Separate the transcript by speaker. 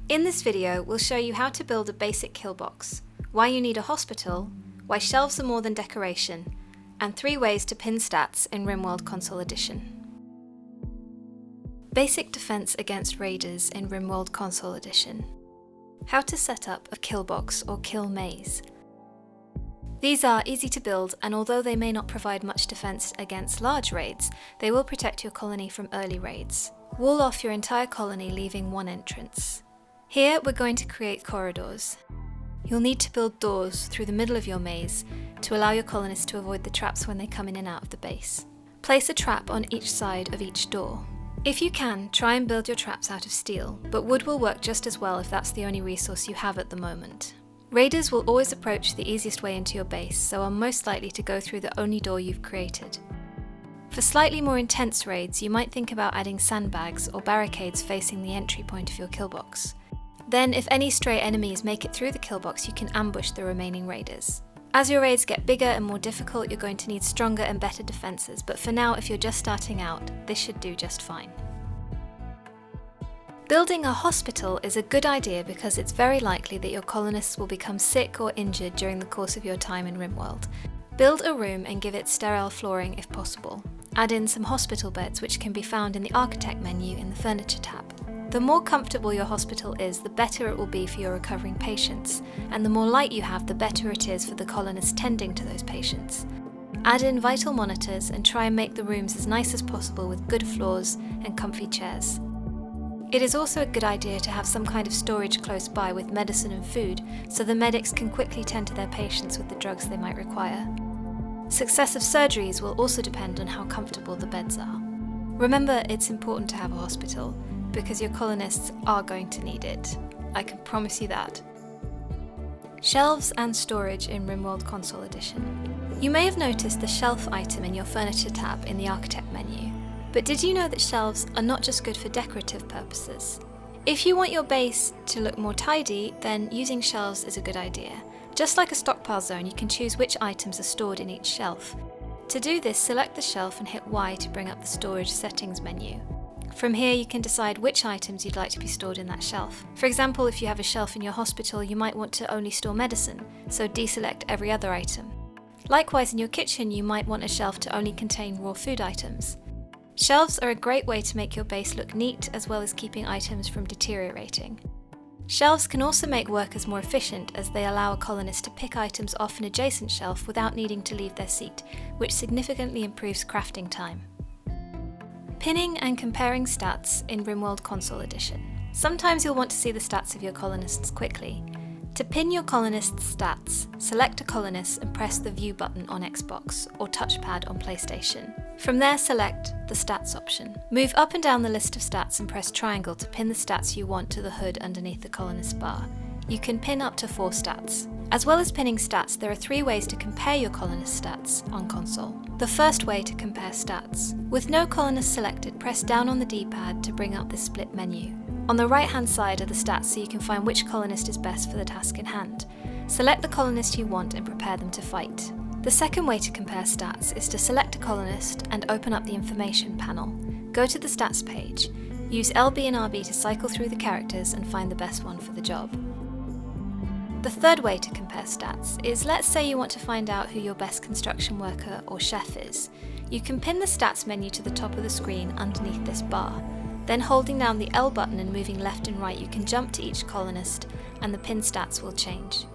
Speaker 1: In this video, we'll show you how to build a basic Killbox, why you need a hospital, why shelves are more than decoration, and 3 ways to pin stats in RimWorld Console Edition. Basic defense against raiders in RimWorld Console Edition. How to set up a Killbox or kill maze. These are easy to build, and although they may not provide much defense against large raids, they will protect your colony from early raids. Wall off your entire colony, leaving one entrance. Here we're going to create corridors. You'll need to build doors through the middle of your maze to allow your colonists to avoid the traps when they come in and out of the base. Place a trap on each side of each door. If you can, try and build your traps out of steel, but wood will work just as well if that's the only resource you have at the moment. Raiders will always approach the easiest way into your base, so are most likely to go through the only door you've created. For slightly more intense raids, you might think about adding sandbags or barricades facing the entry point of your Killbox. Then, if any stray enemies make it through the Killbox, you can ambush the remaining raiders. As your raids get bigger and more difficult, you're going to need stronger and better defenses, but for now, if you're just starting out, this should do just fine. Building a hospital is a good idea because it's very likely that your colonists will become sick or injured during the course of your time in RimWorld. Build a room and give it sterile flooring if possible. Add in some hospital beds, which can be found in the Architect menu in the Furniture tab. The more comfortable your hospital is, the better it will be for your recovering patients, and the more light you have, the better it is for the colonists tending to those patients. Add in vital monitors and try and make the rooms as nice as possible with good floors and comfy chairs. It is also a good idea to have some kind of storage close by with medicine and food, so the medics can quickly tend to their patients with the drugs they might require. Successive surgeries will also depend on how comfortable the beds are. Remember, it's important to have a hospital, because your colonists are going to need it. I can promise you that. Shelves and storage in RimWorld Console Edition. You may have noticed the shelf item in your Furniture tab in the Architect menu, but did you know that shelves are not just good for decorative purposes? If you want your base to look more tidy, then using shelves is a good idea. Just like a stockpile zone, you can choose which items are stored in each shelf. To do this, select the shelf and hit Y to bring up the Storage Settings menu. From here, you can decide which items you'd like to be stored in that shelf. For example, if you have a shelf in your hospital, you might want to only store medicine, so deselect every other item. Likewise, in your kitchen, you might want a shelf to only contain raw food items. Shelves are a great way to make your base look neat, as well as keeping items from deteriorating. Shelves can also make workers more efficient, as they allow a colonist to pick items off an adjacent shelf without needing to leave their seat, which significantly improves crafting time. Pinning and comparing stats in RimWorld Console Edition. Sometimes you'll want to see the stats of your colonists quickly. To pin your colonists' stats, select a colonist and press the View button on Xbox or touchpad on PlayStation. From there, select the Stats option. Move up and down the list of stats and press triangle to pin the stats you want to the hood underneath the colonist bar. You can pin up to 4 stats. As well as pinning stats, there are 3 ways to compare your colonist stats on console. The first way to compare stats. With no colonist selected, press down on the D-pad to bring up this split menu. On the right-hand side are the stats, so you can find which colonist is best for the task in hand. Select the colonist you want and prepare them to fight. The second way to compare stats is to select a colonist and open up the information panel. Go to the stats page. Use LB and RB to cycle through the characters and find the best one for the job. The third way to compare stats is, let's say you want to find out who your best construction worker or chef is. You can pin the stats menu to the top of the screen underneath this bar. Then holding down the L button and moving left and right, you can jump to each colonist and the pin stats will change.